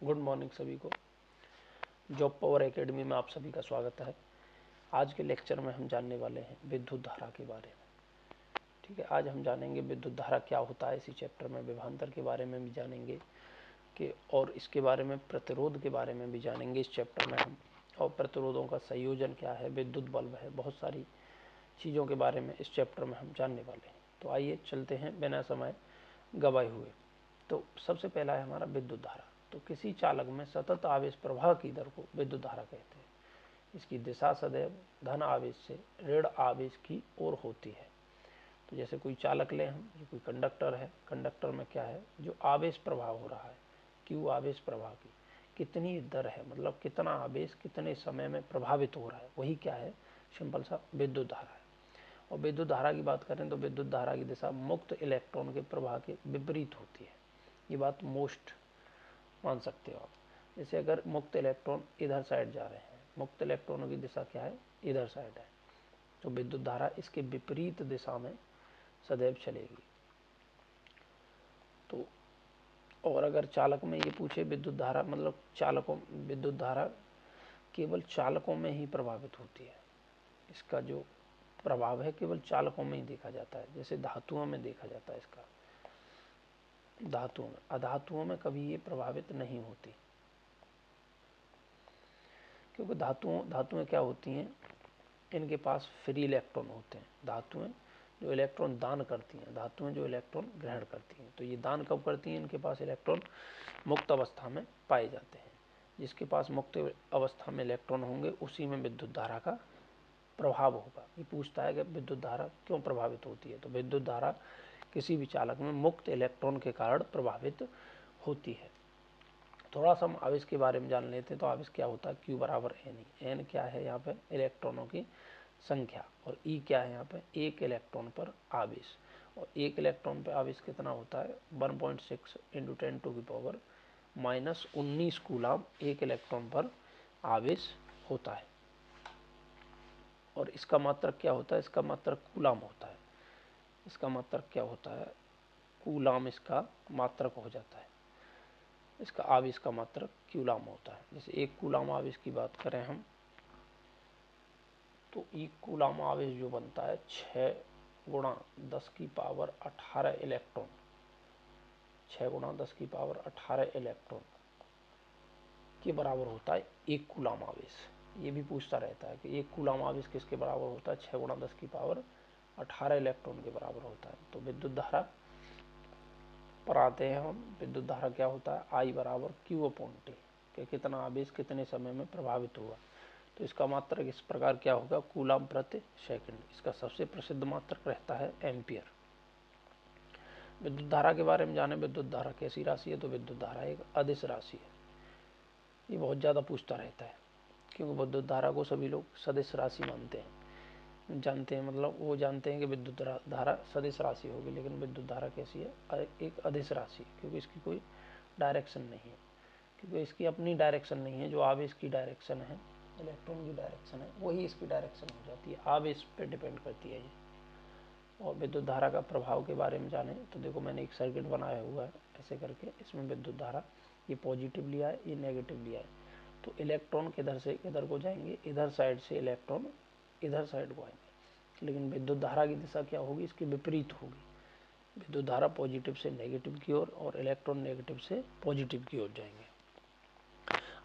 Good morning सभी को। Job power academy में आप सभी का स्वागत है। आज के लेक्चर में हम जानने वाले हैं विद्युत धारा के बारे में। ठीक है, आज हम जानेंगे विद्युत धारा क्या होता है। इसी चैप्टर में विभवांतर के बारे में भी जानेंगे कि और इसके बारे में प्रतिरोध के बारे में भी जानेंगे इस चैप्टर में हम। और प्रतिरोधों का संयोजन क्या है, विद्युत बल्ब है, बहुत सारी चीज़ों के बारे में इस चैप्टर में हम जानने वाले हैं। तो आइए चलते हैं बिना समय गवाए हुए। तो सबसे पहला है हमारा विद्युत धारा। तो किसी चालक में सतत आवेश प्रवाह की दर को विद्युत धारा कहते हैं। इसकी दिशा सदैव धन आवेश से ऋण आवेश की ओर होती है। तो जैसे कोई चालक ले हम, जो कोई कंडक्टर है, कंडक्टर में क्या है, जो आवेश प्रवाह हो रहा है, क्यू आवेश प्रवाह की कितनी दर है, मतलब कितना आवेश कितने समय में प्रभावित हो रहा है, वही क्या है, सिंपल सा विद्युत धारा है। और विद्युत धारा की बात करें तो विद्युत धारा की दिशा मुक्त इलेक्ट्रॉन के प्रवाह के विपरीत होती है। ये बात मोस्ट मान सकते हो आप। जैसे अगर मुक्त इलेक्ट्रॉन इधर साइड जा रहे हैं, मुक्त इलेक्ट्रॉनों की दिशा क्या है, इधर साइड है, तो विद्युत धारा इसके विपरीत दिशा में सदैव चलेगी। तो और अगर चालक में ये पूछे विद्युत धारा, मतलब चालकों, विद्युत धारा केवल चालकों में ही प्रभावित होती है। इसका जो प्रभाव है केवल चालकों में ही देखा जाता है। जैसे धातुओं में देखा जाता है इसका, धातुओं में, अधातुओं में कभी ये प्रभावित नहीं होती, क्योंकि धातुएं क्या होती हैं, इनके पास फ्री इलेक्ट्रॉन होते हैं। धातुएं जो इलेक्ट्रॉन दान करती हैं, धातुएं जो इलेक्ट्रॉन ग्रहण करती हैं। तो ये दान कब करती हैं, इनके पास इलेक्ट्रॉन मुक्त अवस्था में पाए जाते हैं। जिसके पास मुक्त अवस्था में इलेक्ट्रॉन होंगे उसी में विद्युत धारा का प्रभाव होगा। ये पूछता है कि विद्युत धारा क्यों प्रभावित होती है, तो विद्युत धारा किसी भी चालक में मुक्त इलेक्ट्रॉन के कारण प्रभावित होती है। थोड़ा सा हम आवेश के बारे में जान लेते हैं। तो आवेश क्या होता है, Q बराबर एन। एन क्या है यहाँ पे, इलेक्ट्रॉनों की संख्या, और ई क्या है यहाँ पे, एक इलेक्ट्रॉन पर आवेश। और एक इलेक्ट्रॉन पर आवेश कितना होता है, 1.6 × 10⁻⁻19 कूलाम एक इलेक्ट्रॉन पर आवेश होता है। और इसका मात्रक क्या होता है, इसका मात्रक कूलाम होता है। इसका मात्रक क्या होता है, कूलाम इसका मात्रक हो जाता है। इसका आवेश का मात्रक कूलाम होता है। जैसे एक कूलाम आवेश की बात करें हम, तो एक कूलाम आवेश जो बनता है 6 × 10⁻18 इलेक्ट्रॉन, 6 × 10⁻18 इलेक्ट्रॉन के बराबर होता है एक कूलाम आवेश। ये भी पूछता रहता है कि एक कूलाम आवेश किसके बराबर होता है, 6 × 10⁻18 इलेक्ट्रॉन के बराबर होता है। तो विद्युत धारा पर आते हैं हम। विद्युत धारा क्या होता है, I बराबर Q/T, कि कितना आवेश कितने समय में प्रभावित हुआ। तो इसका मात्रक इस प्रकार क्या होगा, कूलाम प्रति सेकंड। इसका सबसे प्रसिद्ध मात्रक रहता है एम्पियर। विद्युत धारा के बारे में जाने, विद्युत धारा कैसी राशि है, तो विद्युत धारा एक अदिश राशि है। ये बहुत ज़्यादा पूछता रहता है, क्योंकि विद्युत धारा को सभी लोग सदिश राशि मानते हैं, जानते हैं, मतलब वो जानते हैं कि विद्युत धारा सदिश राशि होगी, लेकिन विद्युत धारा कैसी है, एक अदिश राशि, क्योंकि इसकी कोई डायरेक्शन नहीं है, क्योंकि इसकी अपनी डायरेक्शन नहीं है। जो आवेश की डायरेक्शन है, इलेक्ट्रॉन की डायरेक्शन है, वही इसकी डायरेक्शन हो जाती है, आवेश पे डिपेंड करती है ये। और विद्युत धारा का प्रभाव के बारे में जाने तो देखो, मैंने एक सर्किट बनाया हुआ है ऐसे करके, इसमें विद्युत धारा ये पॉजिटिव लिया है, ये नेगेटिव लिया है। तो इलेक्ट्रॉन किधर से किधर को जाएंगे, इधर साइड से इलेक्ट्रॉन इधर साइड को आएंगे, लेकिन विद्युत धारा की दिशा क्या होगी, इसकी विपरीत होगी। विद्युत धारा पॉजिटिव से नेगेटिव की ओर और इलेक्ट्रॉन नेगेटिव से पॉजिटिव की ओर जाएंगे।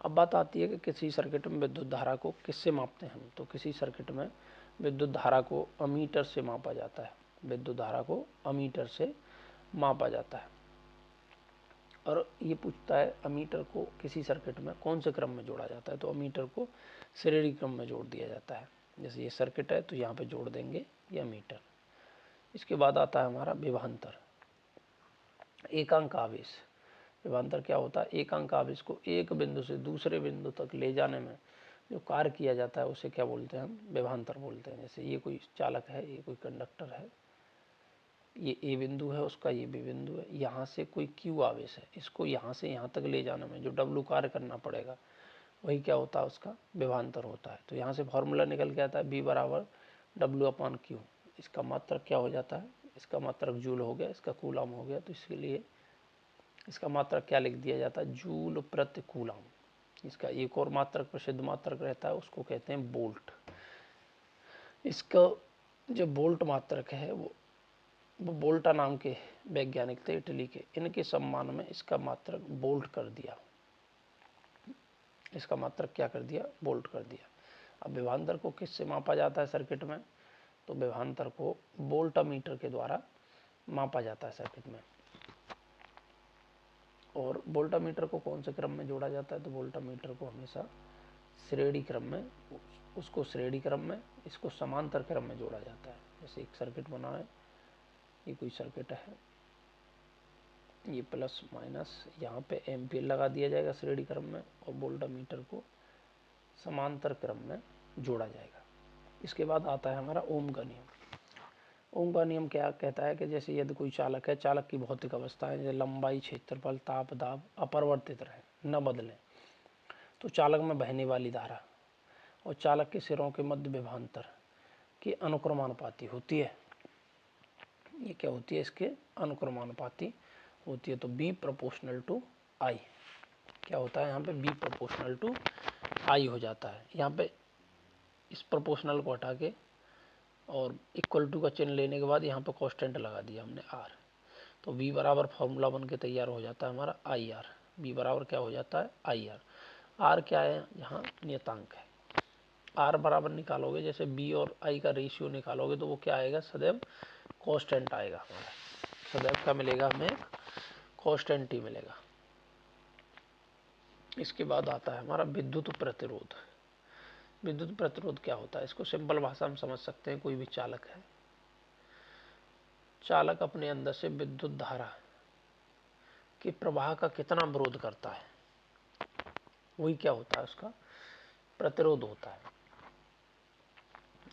अब बात आती है कि किसी सर्किट में विद्युत धारा को किससे मापते हैं हम, तो किसी सर्किट में विद्युत धारा को अमीटर से मापा जाता है। विद्युत धारा को अमीटर से मापा जाता है। और ये पूछता है अमीटर को किसी सर्किट में कौन से क्रम में जोड़ा जाता है, तो अमीटर को श्रेणी क्रम में जोड़ दिया जाता है। जैसे ये सर्किट है तो यहाँ पे जोड़ देंगे ये अमीटर। इसके बाद आता है हमारा विभवांतर, एकांक आवेश। विभवांतर क्या होता है, एकांक आवेश को एक बिंदु से दूसरे बिंदु तक ले जाने में जो कार्य किया जाता है उसे क्या बोलते हैं हम, विभवांतर बोलते हैं। जैसे ये कोई चालक है, ये कोई कंडक्टर है, ये ए बिंदु है, उसका ये बी बिंदु है, यहाँ से कोई क्यू आवेश है, इसको यहाँ से यहाँ तक ले जाने में जो डब्लू कार्य करना पड़ेगा, वही क्या होता है, उसका विभवांतर होता है। तो यहाँ से फॉर्मूला निकल के आता है बी बराबर W/Q। इसका मात्रक क्या हो जाता है, इसका मात्रक जूल हो गया, इसका कूलाम हो गया, तो इसके लिए इसका मात्रक क्या लिख दिया जाता है, जूल प्रति कूलम। इसका एक और मात्रक प्रसिद्ध मात्रक रहता है, उसको कहते हैं बोल्ट। इसका जो बोल्ट मात्रक है वो बोल्टा नाम के वैज्ञानिक थे इटली के, इनके सम्मान में इसका मात्रक बोल्ट कर दिया। इसका मात्रक क्या कर दिया, बोल्ट कर दिया। अब विभवांतर को किससे मापा जाता है सर्किट में, तो विभवांतर को वोल्टामीटर के द्वारा मापा जाता है सर्किट में। और वोल्टामीटर को कौन से क्रम में जोड़ा जाता है, तो वोल्टामीटर को हमेशा श्रेणी क्रम में, उसको श्रेणी क्रम में, इसको समांतर क्रम में जोड़ा जाता है। जैसे एक सर्किट बना है, ये कोई सर्किट है, ये प्लस माइनस, यहाँ पे एम्पियर लगा दिया जाएगा श्रेणी क्रम में, और वोल्टामीटर को समांतर क्रम में जोड़ा जाएगा। इसके बाद आता है हमारा ओम का नियम। ओम का नियम क्या कहता है कि जैसे यदि कोई चालक है, चालक की भौतिक अवस्थाएं जैसे लंबाई, क्षेत्रफल, ताप, दाब अपरिवर्तित रहे, न बदलें, तो चालक में बहने वाली धारा और चालक के सिरों के मध्य विभवांतर की अनुक्रमानुपाती होती है। ये क्या होती है, इसके अनुक्रमानुपाती होती है। तो B प्रोपोर्शनल टू I क्या होता है, यहाँ पे B प्रोपोर्शनल टू I हो जाता है। यहाँ पे इस प्रोपोर्शनल को हटा के और इक्वल टू का चिन्ह लेने के बाद यहाँ पे कांस्टेंट लगा दिया हमने R, तो V बराबर फार्मूला बन के तैयार हो जाता है हमारा IR। B बराबर क्या हो जाता है, IR। R क्या है, यहाँ नियतांक है। R बराबर निकालोगे, जैसे B और I का रेशियो निकालोगे तो वो क्या आएगा, सदैव कांस्टेंट आएगा हमारा, सदैव क्या मिलेगा हमें, कांस्टेंट ही मिलेगा। इसके बाद आता है हमारा विद्युत प्रतिरोध। विद्युत प्रतिरोध क्या होता है, इसको सिंपल भाषा में समझ सकते हैं। कोई भी चालक है, चालक अपने अंदर से विद्युत धारा के प्रवाह का कितना विरोध करता है, वही क्या होता है, उसका प्रतिरोध होता है।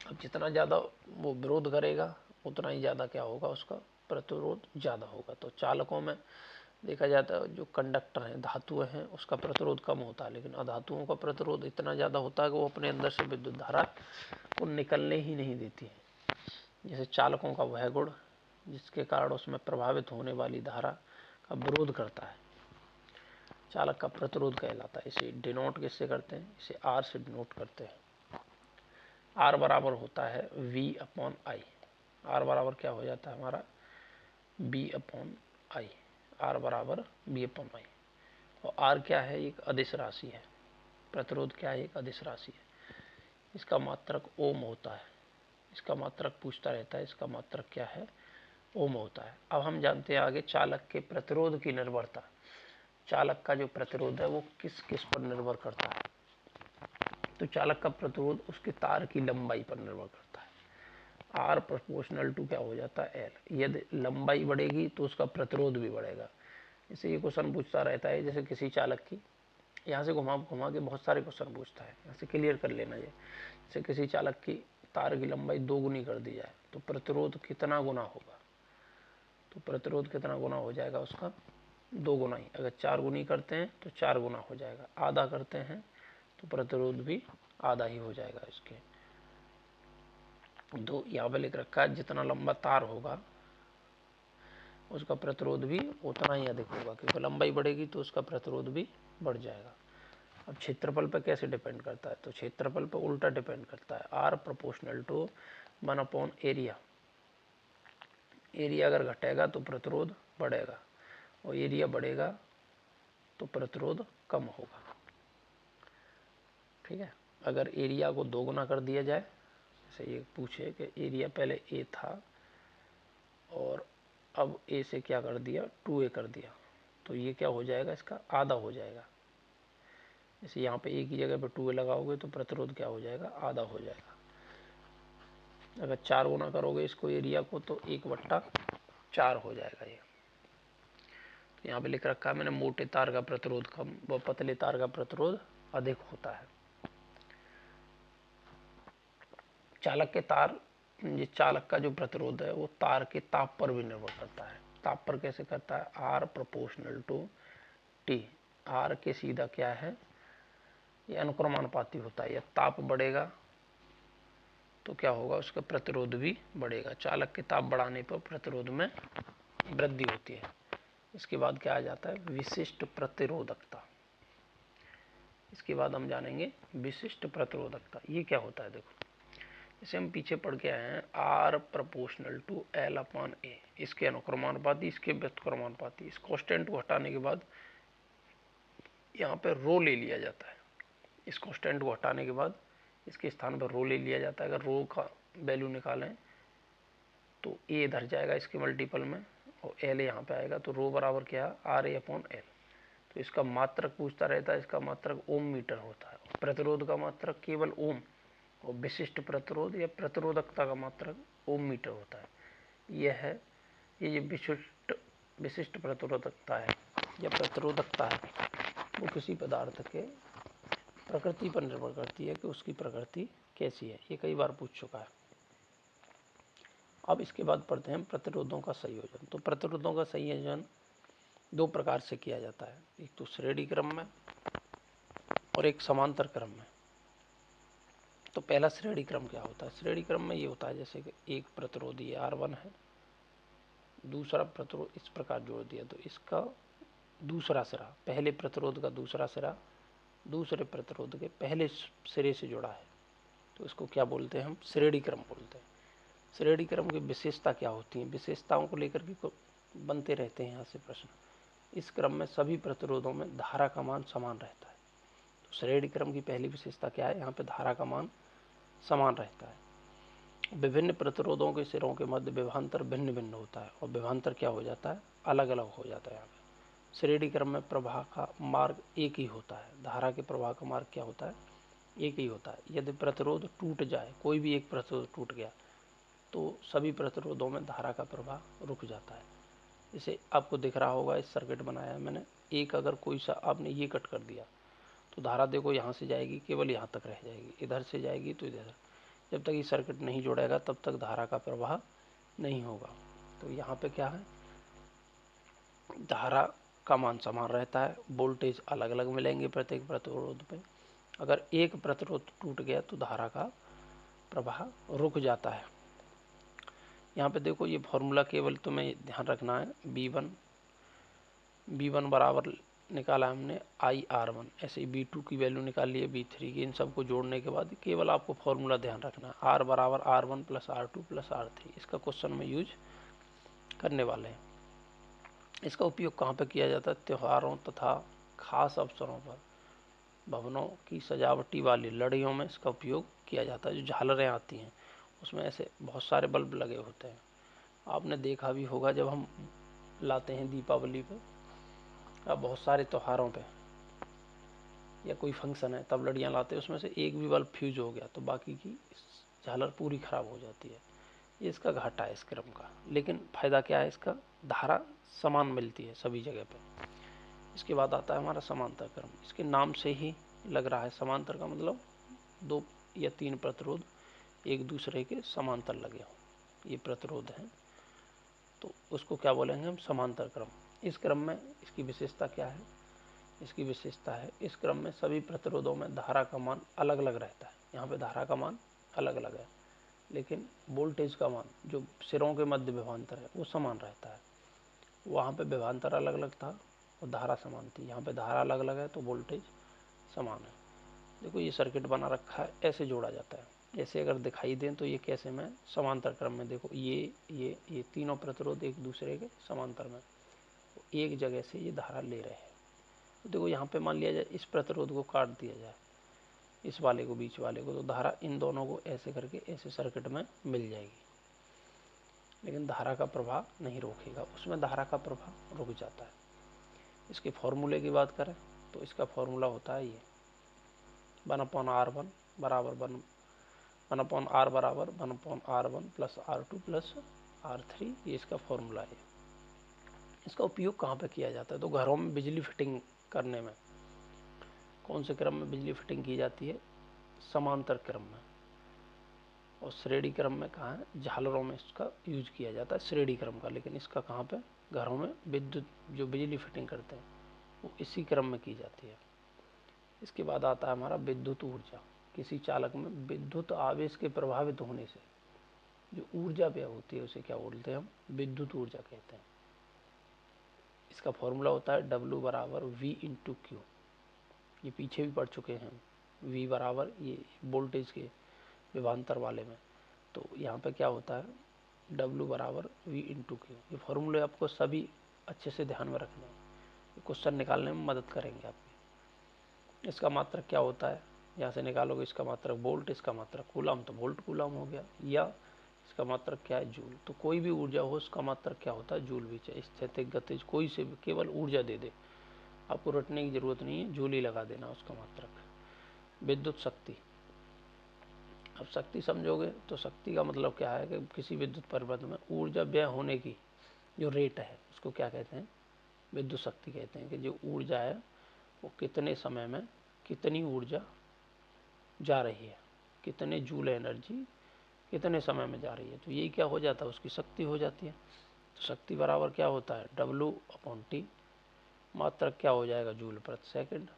अब जितना ज़्यादा वो विरोध करेगा उतना ही ज़्यादा क्या होगा, उसका प्रतिरोध ज़्यादा होगा। तो चालकों में देखा जाता है जो कंडक्टर हैं, धातुएं हैं, उसका प्रतिरोध कम होता है, लेकिन अधातुओं का प्रतिरोध इतना ज़्यादा होता है कि वो अपने अंदर से विद्युत धारा को निकलने ही नहीं देती है। जैसे चालकों का वह गुण जिसके कारण उसमें प्रभावित होने वाली धारा का विरोध करता है, चालक का प्रतिरोध कहलाता है। इसे डिनोट किससे करते हैं, इसे R से डिनोट करते हैं। R बराबर होता है V/I। R बराबर क्या हो जाता है हमारा, B/I। R बराबर B/I। और R क्या है, एक अदिश राशि है। प्रतिरोध क्या है, एक अदिश राशि है। इसका मात्रक ओम होता है। इसका मात्रक पूछता रहता है, इसका मात्रक क्या है, ओम होता है। अब हम जानते हैं आगे चालक के प्रतिरोध की निर्भरता। चालक का जो प्रतिरोध है वो किस किस पर निर्भर करता है, तो चालक का प्रतिरोध उसके तार की लंबाई पर निर्भर करता है। R प्रोपोर्शनल टू क्या हो जाता है, L। यदि लंबाई बढ़ेगी तो उसका प्रतिरोध भी बढ़ेगा। जैसे ये क्वेश्चन पूछता रहता है, जैसे किसी चालक की, यहाँ से घुमा घुमा के बहुत सारे क्वेश्चन पूछता है, यहाँ से क्लियर कर लेना। जैसे किसी चालक की तार की लंबाई 2 गुनी कर दी जाए तो प्रतिरोध कितना गुना होगा, तो प्रतिरोध कितना गुना हो जाएगा उसका, 2 गुना ही। अगर 4 गुनी करते हैं तो 4 गुना हो जाएगा, आधा करते हैं तो प्रतिरोध भी आधा ही हो जाएगा इसके। दो यहाँ पे लिख रखा है, जितना लंबा तार होगा उसका प्रतिरोध भी उतना ही अधिक होगा, क्योंकि लंबाई बढ़ेगी तो उसका प्रतिरोध भी बढ़ जाएगा। अब क्षेत्रफल पर कैसे डिपेंड करता है, तो क्षेत्रफल पर उल्टा डिपेंड करता है। R प्रोपोर्शनल टू 1/एरिया। एरिया अगर घटेगा तो प्रतिरोध बढ़ेगा, और एरिया बढ़ेगा तो प्रतिरोध कम होगा। ठीक है, अगर एरिया को 2 गुना कर दिया जाए, जैसे ये पूछे कि एरिया पहले A था और अब A से क्या कर दिया, 2A कर दिया, तो ये क्या हो जाएगा, इसका आधा हो जाएगा। जैसे यहाँ पे A की जगह पे 2A लगाओगे तो प्रतिरोध क्या हो जाएगा, आधा हो जाएगा। अगर 4 गुना करोगे इसको एरिया को तो 1/4 हो जाएगा ये। तो यहाँ पे लिख रखा है मैंने, मोटे तार का प्रतिरोध कम व पतले तार का प्रतिरोध अधिक होता है। चालक के तार, ये चालक का जो प्रतिरोध है वो तार के ताप पर भी निर्भर करता है। ताप पर कैसे करता है, R proportional to T। R के सीधा क्या है, ये अनुक्रमानुपाती होता है। या ताप बढ़ेगा तो क्या होगा, उसका प्रतिरोध भी बढ़ेगा। चालक के ताप बढ़ाने पर प्रतिरोध में वृद्धि होती है। इसके बाद क्या आ जाता है, विशिष्ट प्रतिरोधकता। इसके बाद हम जानेंगे विशिष्ट प्रतिरोधकता, ये क्या होता है। देखो जैसे हम पीछे पढ़ के आए हैं, R proportional to L upon A, इसके अनुक्रमानुपाती, इसके व्युत्क्रमानुपाती। इस कांस्टेंट को हटाने के बाद यहाँ पे रो ले लिया जाता है। इस कांस्टेंट को हटाने के बाद इसके स्थान पर रो ले लिया जाता है। अगर रो का वैल्यू निकालें तो ए इधर जाएगा इसके मल्टीपल में और एल यहाँ पे आएगा, तो रो बराबर क्या है, आर ए अपॉन एल। तो इसका मात्रक पूछता रहता है, इसका मात्रक ओम मीटर होता है। प्रतिरोध का मात्रक केवल ओम, और विशिष्ट प्रतिरोध या प्रतिरोधकता का मात्रक ओम मीटर होता है। यह है ये विशिष्ट प्रतिरोधकता है या प्रतिरोधकता है, वो किसी पदार्थ के प्रकृति पर निर्भर करती है कि उसकी प्रकृति कैसी है। ये कई बार पूछ चुका है। अब इसके बाद पढ़ते हैं प्रतिरोधों का संयोजन। तो प्रतिरोधों का संयोजन दो प्रकार से किया जाता है, एक तो श्रेणी क्रम में और एक समांतर क्रम में। तो पहला श्रेणी क्रम क्या होता है, श्रेणी क्रम में ये होता है जैसे कि एक प्रतिरोध ये R1 है, दूसरा प्रतिरोध इस प्रकार जोड़ दिया तो इसका दूसरा सिरा पहले प्रतिरोध का दूसरा सिरा दूसरे प्रतिरोध के पहले सिरे से जुड़ा है, तो इसको क्या बोलते हैं हम, श्रेणी क्रम बोलते हैं। श्रेणी क्रम की विशेषता क्या होती है, विशेषताओं को लेकर के बनते रहते हैं यहाँ से प्रश्न। इस क्रम में सभी प्रतिरोधों में धारा का मान समान रहता है। तो श्रेणी क्रम की पहली विशेषता क्या है, यहाँ पे धारा का मान समान रहता है। विभिन्न प्रतिरोधों के सिरों के मध्य विभवांतर भिन्न भिन्न होता है और विभवांतर क्या हो जाता है, अलग अलग हो जाता है। यहाँ पे श्रेणी क्रम में प्रवाह का मार्ग एक ही होता है, धारा के प्रवाह का मार्ग क्या होता है, एक ही होता है। यदि प्रतिरोध टूट जाए, कोई भी एक प्रतिरोध टूट गया तो सभी प्रतिरोधों में धारा का प्रवाह रुक जाता है। इसे आपको दिख रहा होगा, इस सर्किट बनाया है मैंने, एक अगर कोई सा आपने ये कट कर दिया तो धारा देखो यहाँ से जाएगी केवल यहाँ तक रह जाएगी, इधर से जाएगी तो इधर। जब तक ये सर्किट नहीं जोड़ेगा तब तक धारा का प्रवाह नहीं होगा। तो यहाँ पे क्या है, धारा का मान समान रहता है, वोल्टेज अलग अलग मिलेंगे प्रत्येक प्रतिरोध पे। अगर एक प्रतिरोध टूट गया तो धारा का प्रवाह रुक जाता है। यहाँ पे देखो ये फॉर्मूला केवल तुम्हें ध्यान रखना है, V1 बराबर निकाला हमने IR1, ऐसे ही V2 की वैल्यू निकाल ली है, V3 की। इन सबको जोड़ने के बाद केवल आपको फॉर्मूला ध्यान रखना है, R बराबर R1 plus R2 plus R3। इसका क्वेश्चन में यूज करने वाले हैं। इसका उपयोग कहाँ पर किया जाता है, त्योहारों तथा खास अवसरों पर भवनों की सजावटी वाली लड़ियों में इसका उपयोग किया जाता है। जो झालरें आती हैं उसमें ऐसे बहुत सारे बल्ब लगे होते हैं, आपने देखा भी होगा जब हम लाते हैं दीपावली पे या बहुत सारे त्योहारों पे या कोई फंक्शन है तब लड़ियाँ लाते हैं, उसमें से एक भी बल्ब फ्यूज हो गया तो बाकी की झालर पूरी ख़राब हो जाती है। ये इसका घाटा है इस क्रम का, लेकिन फ़ायदा क्या है इसका, धारा समान मिलती है सभी जगह पे। इसके बाद आता है हमारा समांतर क्रम। इसके नाम से ही लग रहा है, समांतर का मतलब दो या तीन प्रतिरोध एक दूसरे के समांतर लगे हों, ये प्रतिरोध हैं, तो उसको क्या बोलेंगे हम, समांतर क्रम। इस क्रम में इसकी विशेषता क्या है, इसकी विशेषता है इस क्रम में सभी प्रतिरोधों में धारा का मान अलग अलग रहता है। यहाँ पे धारा का मान अलग अलग है, लेकिन वोल्टेज का मान जो सिरों के मध्य विभवांतर है वो समान रहता है। वहाँ पे विभवांतर अलग अलग था और धारा समान थी, यहाँ पे धारा अलग अलग है तो वोल्टेज समान है। देखो ये सर्किट बना रखा है, ऐसे जोड़ा जाता है। ऐसे अगर दिखाई दें तो ये कैसे में, समांतर क्रम में। देखो ये तीनों प्रतिरोध एक दूसरे के समांतर में एक जगह से ये धारा ले रहे हैं। तो देखो यहाँ पे मान लिया जाए इस प्रतिरोध को काट दिया जाए, इस वाले को, बीच वाले को, तो धारा इन दोनों को ऐसे करके ऐसे सर्किट में मिल जाएगी, लेकिन धारा का प्रवाह नहीं रोकेगा, उसमें धारा का प्रवाह रुक जाता है। इसके फॉर्मूले की बात करें तो इसका फॉर्मूला होता है ये 1/R1 बराबर 1/R बराबर 1/R1 plus R2 plus R3, ये इसका फॉर्मूला है। इसका उपयोग कहाँ पे किया जाता है, तो घरों में बिजली फिटिंग करने में। कौन से क्रम में बिजली फिटिंग की जाती है, समांतर क्रम में। और श्रेणी क्रम में कहाँ है, झालरों में इसका यूज किया जाता है श्रेणी क्रम का, लेकिन इसका कहाँ पे, घरों में विद्युत जो बिजली फिटिंग करते हैं वो इसी क्रम में की जाती है। इसके बाद आता है हमारा विद्युत ऊर्जा। किसी चालक में विद्युत आवेश के प्रभावित होने से जो ऊर्जा व्यय होती है उसे क्या बोलते हैं हम, विद्युत ऊर्जा कहते हैं। इसका फॉर्मूला होता है W बराबर V इंटू क्यू। ये पीछे भी पढ़ चुके हैं, V बराबर ये वोल्टेज के विभवांतर वाले में। तो यहाँ पे क्या होता है, W बराबर V इंटू क्यू। ये फॉर्मूले आपको सभी अच्छे से ध्यान में रखने हैं, क्वेश्चन निकालने में मदद करेंगे आपकी। इसका मात्रक क्या होता है, यहाँ से निकालोगे इसका मात्रक वोल्ट, इसका मात्रक कूलम, तो वोल्ट कूलम हो गया। या इसका मात्रक क्या है, जूल। तो कोई भी ऊर्जा हो उसका मात्रक क्या होता है, जूल भी। चाहे स्थैतिक, गतिज, कोई से भी केवल ऊर्जा दे दे, आपको रटने की जरूरत नहीं है, जूल ही लगा देना उसका मात्रक। विद्युत शक्ति, अब शक्ति समझोगे तो शक्ति का मतलब क्या है कि किसी विद्युत परिपथ में ऊर्जा व्यय होने की जो रेट है उसको क्या कहते हैं, विद्युत शक्ति कहते हैं। कि जो ऊर्जा है वो कितने समय में कितनी ऊर्जा जा रही है, कितने जूल एनर्जी कितने समय में जा रही है, तो यही क्या हो जाता है, उसकी शक्ति हो जाती है। तो शक्ति बराबर क्या होता है, W/T। मात्रक क्या हो जाएगा, जूल प्रति सेकंड।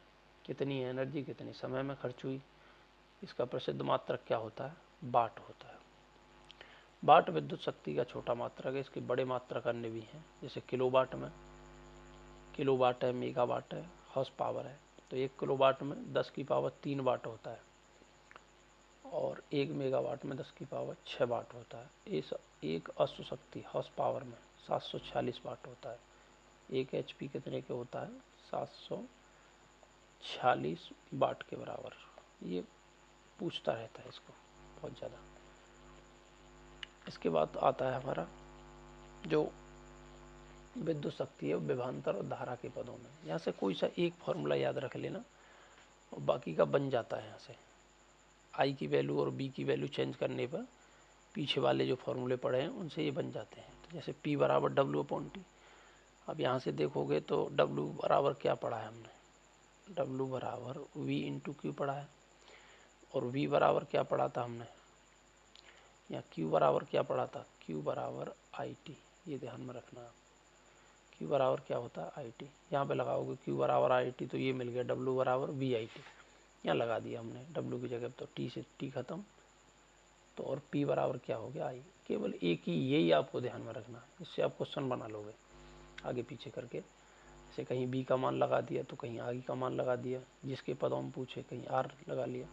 कितनी एनर्जी कितने समय में खर्च हुई, इसका प्रसिद्ध मात्रक क्या होता है, वाट होता है। वाट विद्युत शक्ति का छोटा मात्रक है, इसके बड़े मात्रक अन्य भी हैं, जैसे किलोवाट में किलोवाट है, मेगावाट है, हॉर्स पावर है। तो 1 किलोवाट में 10⁻³ वाट होता है, और 1 मेगावाट में 10⁻6 वाट होता है। इस एक अश्व शक्ति हॉर्स पावर में 746 वाट होता है। 1 HP कितने के होता है, 746 वाट के बराबर। ये पूछता रहता है इसको बहुत ज़्यादा। इसके बाद आता है हमारा जो विद्युत शक्ति है विभवांतर और धारा के पदों में। यहाँ से कोई सा एक फॉर्मूला याद रख लेना और बाकी का बन जाता है। यहाँ से I की वैल्यू और B की वैल्यू चेंज करने पर पीछे वाले जो फॉर्मूले पढ़े हैं उनसे ये बन जाते हैं। तो जैसे P बराबर W/T। अब यहाँ से देखोगे तो W बराबर क्या पढ़ा है हमने, W बराबर V इंटू क्यू पढ़ा है। और V बराबर क्या पढ़ा था हमने, या Q बराबर क्या पढ़ा था, Q बराबर IT। ये ध्यान में रखना है, Q बराबर क्या होता है, IT। यहाँ पे लगाओगे Q बराबर IT तो ये मिल गया W बराबर VIT। यहाँ लगा दिया हमने W की जगह, तो T से T खत्म। तो और P बराबर क्या हो गया, I। केवल एक ही यही आपको ध्यान में रखना है, इससे आप क्वेश्चन बना लोगे आगे पीछे करके। जैसे कहीं B का मान लगा दिया तो कहीं I का मान लगा दिया, जिसके पदों में पूछे कहीं R लगा लिया।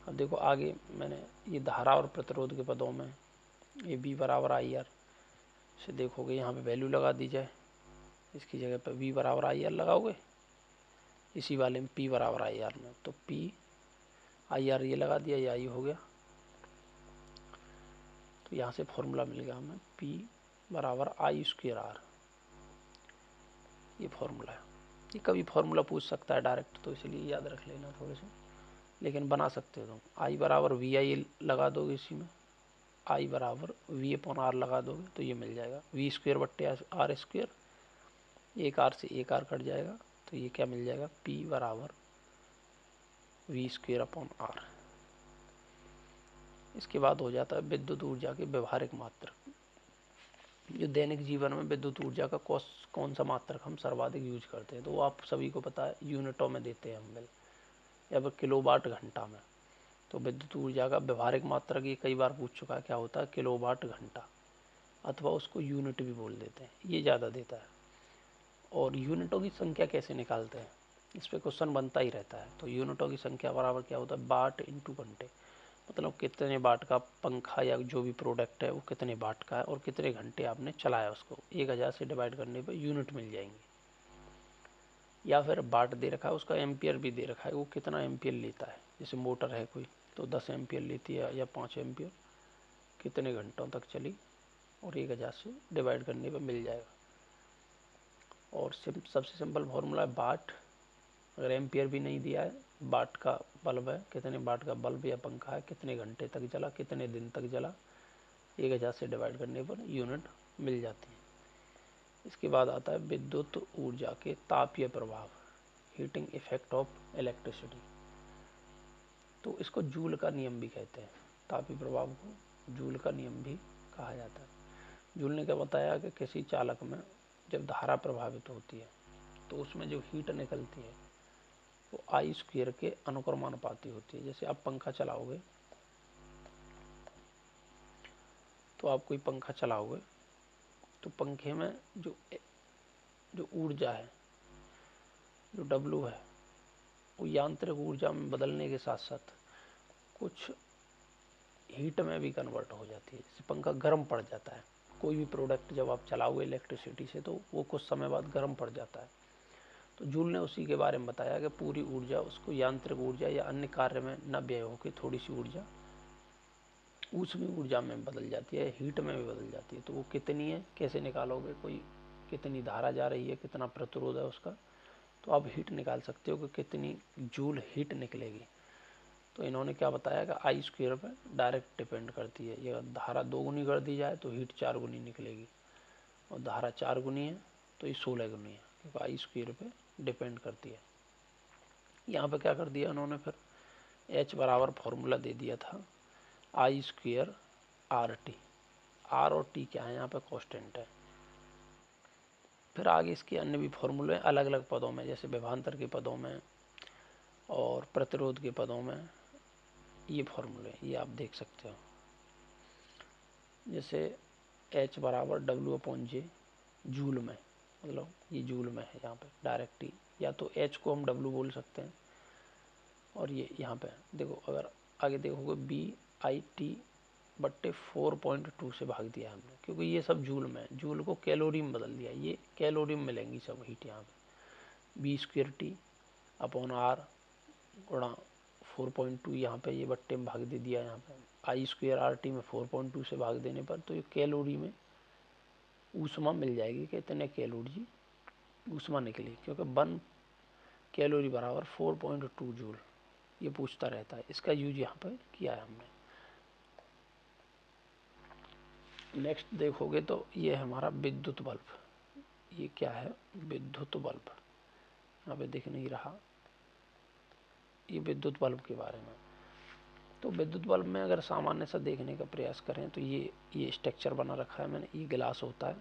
अब देखो आगे मैंने ये धारा और प्रतिरोध के पदों में ये B बराबर IR से देखोगे यहाँ पे वैल्यू लगा दी जाए, इसकी जगह पर V बराबर IR लगाओगे, इसी वाले में P बराबर IR में, तो P IR ये लगा दिया, ये I हो गया। तो यहाँ से फॉर्मूला मिल गया हमें P बराबर I²R। ये फॉर्मूला है। ये कभी फॉर्मूला पूछ सकता है डायरेक्ट, तो इसलिए याद रख लेना थोड़े से, लेकिन बना सकते हो तुम। I बराबर VI लगा दोगे इसी में, I बराबर V/R लगा दोगे तो ये मिल जाएगा V²/R²। एक R से एक R कट जाएगा, तो ये क्या मिल जाएगा, P बराबर V²/R। इसके बाद हो जाता है विद्युत ऊर्जा के व्यवहारिक मात्रक। जो दैनिक जीवन में विद्युत ऊर्जा का कौन सा मात्रक हम सर्वाधिक यूज करते हैं, तो वो आप सभी को पता है, यूनिटों में देते हैं हम बिल, या फिर किलोवाट घंटा में। तो विद्युत ऊर्जा का व्यवहारिक मात्रक ये कई बार पूछ चुका है, क्या होता है, किलोवाट घंटा, अथवा उसको यूनिट भी बोल देते हैं, ये ज़्यादा देता है। और यूनिटों की संख्या कैसे निकालते हैं, इस पर क्वेश्चन बनता ही रहता है। तो यूनिटों की संख्या बराबर क्या होता है, वाट इंटू घंटे। मतलब कितने वाट का पंखा या जो भी प्रोडक्ट है वो कितने वाट का है और कितने घंटे आपने चलाया, उसको 1000 से डिवाइड करने पर यूनिट मिल जाएंगे। या फिर वाट दे रखा है, उसका एम्पियर भी दे रखा है, वो कितना एम्पियर लेता है। जैसे मोटर है कोई तो 10 एम्पियर लेती है या 5 एम्पियर, कितने घंटों तक चली, और 1000 से डिवाइड करने पर मिल जाएगा। और सबसे सिंपल फार्मूला है वाट। अगर एम्पियर भी नहीं दिया है, वाट का बल्ब है, कितने वाट का बल्ब या पंखा है, कितने घंटे तक जला, कितने दिन तक जला, 1000 से डिवाइड करने पर यूनिट मिल जाती है। इसके बाद आता है विद्युत ऊर्जा के तापीय प्रभाव, हीटिंग इफेक्ट ऑफ इलेक्ट्रिसिटी। तो इसको जूल का नियम भी कहते हैं, तापीय प्रभाव को जूल का नियम भी कहा जाता है। जूल ने क्या बताया कि किसी चालक में जब धारा प्रभावित होती है तो उसमें जो हीट निकलती है वो I² के अनुक्रमानुपाती होती है। जैसे आप पंखा चलाओगे, तो आप कोई पंखा चलाओगे तो पंखे में जो जो ऊर्जा है, जो W है, वो यांत्रिक ऊर्जा में बदलने के साथ साथ कुछ हीट में भी कन्वर्ट हो जाती है। जैसे पंखा गर्म पड़ जाता है, कोई भी प्रोडक्ट जब आप चलाओगे इलेक्ट्रिसिटी से तो वो कुछ समय बाद गर्म पड़ जाता है। तो जूल ने उसी के बारे में बताया कि पूरी ऊर्जा उसको यांत्रिक ऊर्जा या अन्य कार्य में न व्यय होकर थोड़ी सी ऊर्जा ऊष्मीय ऊर्जा में बदल जाती है, हीट में भी बदल जाती है। तो वो कितनी है, कैसे निकालोगे, कोई कितनी धारा जा रही है, कितना प्रतिरोध है उसका, तो आप हीट निकाल सकते हो कि कितनी जूल हीट निकलेगी। तो इन्होंने क्या बताया कि आई स्क्वायर पे डायरेक्ट डिपेंड करती है। ये धारा 2 गुनी कर दी जाए तो हीट 4 गुनी निकलेगी, और धारा 4 गुनी है तो ये 16 गुनी है, क्योंकि आई स्क्वायर पे डिपेंड करती है। यहाँ पे क्या कर दिया उन्होंने, फिर H बराबर फॉर्मूला दे दिया था आई स्क्वायर RT। R और T क्या है, यहाँ पे कांस्टेंट है। फिर आगे इसके अन्य भी फॉर्मूले अलग अलग पदों में, जैसे विभवांतर के पदों में और प्रतिरोध के पदों में, ये फॉर्मूले ये आप देख सकते हो। जैसे H बराबर W/J जूल में, मतलब ये जूल में है यहाँ पे डायरेक्ट ही, या तो H को हम W बोल सकते हैं। और ये यहाँ पे देखो, अगर आगे देखोगे BIT/4.2 से भाग दिया हमने, क्योंकि ये सब जूल में है। जूल को कैलोरी में बदल दिया, ये कैलोरी में मिलेंगी सब हीट यहाँ पे। B²T/R गुणा 4.2, यहाँ पे ये बट्टे में भाग दे दिया। यहाँ पे I²RT में 4.2 से भाग देने पर तो ये कैलोरी में ऊष्मा मिल जाएगी कि इतने कैलोरी ऊष्मा निकली, क्योंकि 1 कैलोरी बराबर 4.2 जूल। ये पूछता रहता है, इसका यूज यहाँ पर किया है हमने। नेक्स्ट देखोगे तो ये है हमारा विद्युत बल्ब। ये क्या है, विद्युत बल्ब, यहाँ पे दिख नहीं रहा, ये विद्युत बल्ब के बारे में। तो विद्युत बल्ब में अगर सामान्य सा देखने का प्रयास करें तो ये स्ट्रक्चर बना रखा है मैंने। ये गिलास होता है,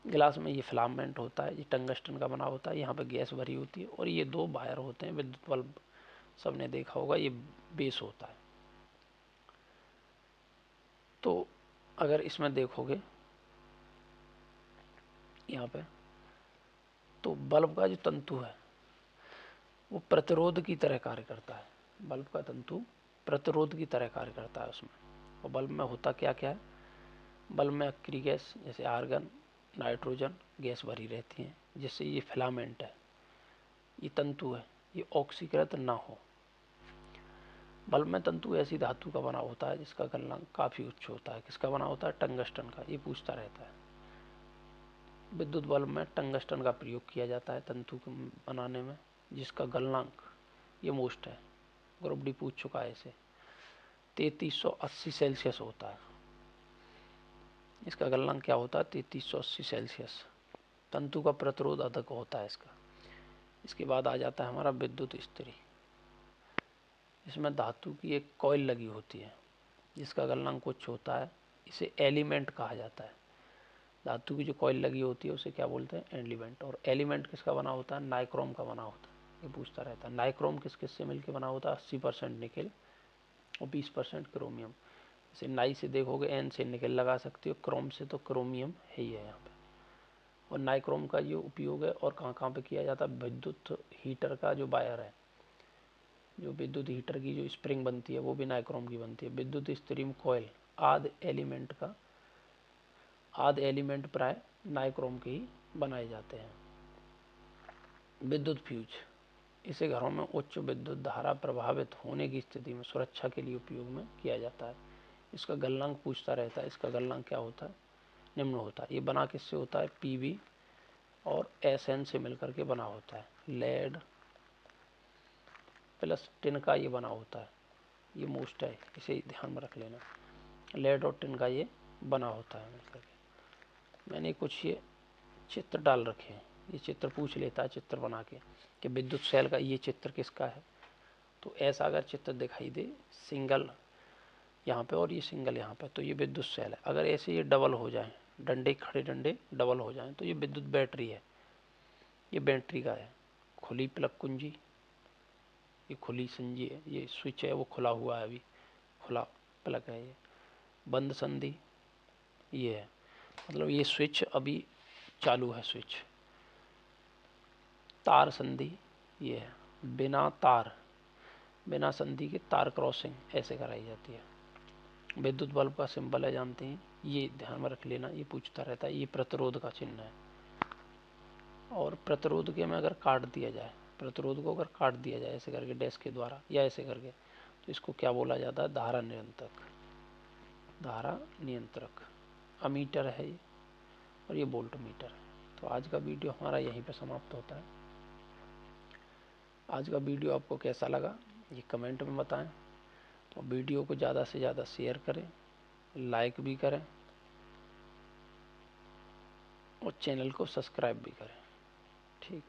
गिलास में ये फिलामेंट होता है, ये टंगस्टन का बना होता है, यहाँ पे गैस भरी होती है, और ये 2 वायर होते हैं। विद्युत बल्ब सबने देखा होगा, ये बेस होता है। तो अगर इसमें देखोगे यहाँ पे, तो बल्ब का जो तंतु है वो प्रतिरोध की तरह कार्य करता है। बल्ब का तंतु प्रतिरोध की तरह कार्य करता है उसमें। और बल्ब में होता क्या क्या है, बल्ब में अक्रिय गैस जैसे आर्गन, नाइट्रोजन गैस भरी रहती है, जिससे ये फिलामेंट है, ये तंतु है, ये ऑक्सीकृत ना हो। बल्ब में तंतु ऐसी धातु का बना होता है जिसका गलनांक काफी उच्च होता है। किसका बना होता है, टंगस्टन का। ये पूछता रहता है। विद्युत बल्ब में टंगस्टन का प्रयोग किया जाता है तंतु को बनाने में, जिसका गलनांक ये मोस्ट है, ग्रुप डी पूछ चुका है इसे, 3380 सेल्सियस होता है। इसका गलनांक क्या होता है, 3380 सेल्सियस। तंतु का प्रतिरोध अधिक होता है इसका। इसके बाद आ जाता है हमारा विद्युत इस्त्री। इसमें धातु की एक कॉइल लगी होती है जिसका गलनांक उच्च होता है। इसे एलिमेंट कहा जाता है। धातु की जो कॉइल लगी होती है उसे क्या बोलते हैं, एलिमेंट। और एलिमेंट किसका बना होता है, नाइक्रोम का बना होता है। ये पूछता रहता है, नाइक्रोम किस किस से मिलकर बना होता है, 80% निकेल और 20% क्रोमियम। जैसे नाई से देखोगे एन से निकेल लगा सकते हो, क्रोम से तो क्रोमियम है ही है यहाँ पे। और नाइक्रोम का जो उपयोग है और कहाँ कहाँ पे किया जाता है, विद्युत हीटर का जो वायर है, जो विद्युत हीटर की जो स्प्रिंग बनती है वो भी नाइक्रोम की बनती है। विद्युत इस्त्री में कॉइल, आधे एलिमेंट प्राय नाइक्रोम के ही बनाए जाते हैं। विद्युत फ्यूज, इसे घरों में उच्च विद्युत धारा प्रभावित होने की स्थिति में सुरक्षा के लिए उपयोग में किया जाता है। इसका गलनांक पूछता रहता है। इसका गलनांक क्या होता है, निम्न होता है। ये बना किससे होता है, पीवी और एसएन से मिलकर के बना होता है। लेड प्लस टिन का ये बना होता है। ये मोस्ट है, इसे ध्यान में रख लेना। लेड और टिन का ये बना होता है मिलकर के। मैंने कुछ ये चित्र डाल रखे हैं, ये चित्र पूछ लेता है चित्र बना के कि विद्युत सेल का ये चित्र किसका है। तो ऐसा अगर चित्र दिखाई दे, सिंगल यहाँ पे और ये सिंगल यहाँ पे, तो ये विद्युत सेल है। अगर ऐसे ये डबल हो जाए, डंडे खड़े डंडे डबल हो जाएं, तो ये विद्युत बैटरी है। ये बैटरी का है। खुली प्लग कुंजी, ये खुली संजी है, ये स्विच है वो खुला हुआ है, अभी खुला प्लग है। ये बंद संधि ये है, मतलब ये स्विच अभी चालू है स्विच। तार संधि ये है, बिना संधि के तार क्रॉसिंग ऐसे कराई जाती है। विद्युत बल्ब का सिंबल है, जानते हैं, ये ध्यान में रख लेना, ये पूछता रहता है। ये प्रतिरोध का चिन्ह है, और प्रतिरोध के में अगर काट दिया जाए, प्रतिरोध को अगर काट दिया जाए ऐसे करके डैश के द्वारा या ऐसे करके, तो इसको क्या बोला जाता है? धारा नियंत्रक। धारा नियंत्रक अमीटर है ये, और ये वोल्ट मीटर है। तो आज का वीडियो हमारा यहीं पे समाप्त होता है। आज का वीडियो आपको कैसा लगा ये कमेंट में बताएं, और वीडियो को ज़्यादा से ज़्यादा शेयर करें, लाइक भी करें, और चैनल को सब्सक्राइब भी करें। ठीक।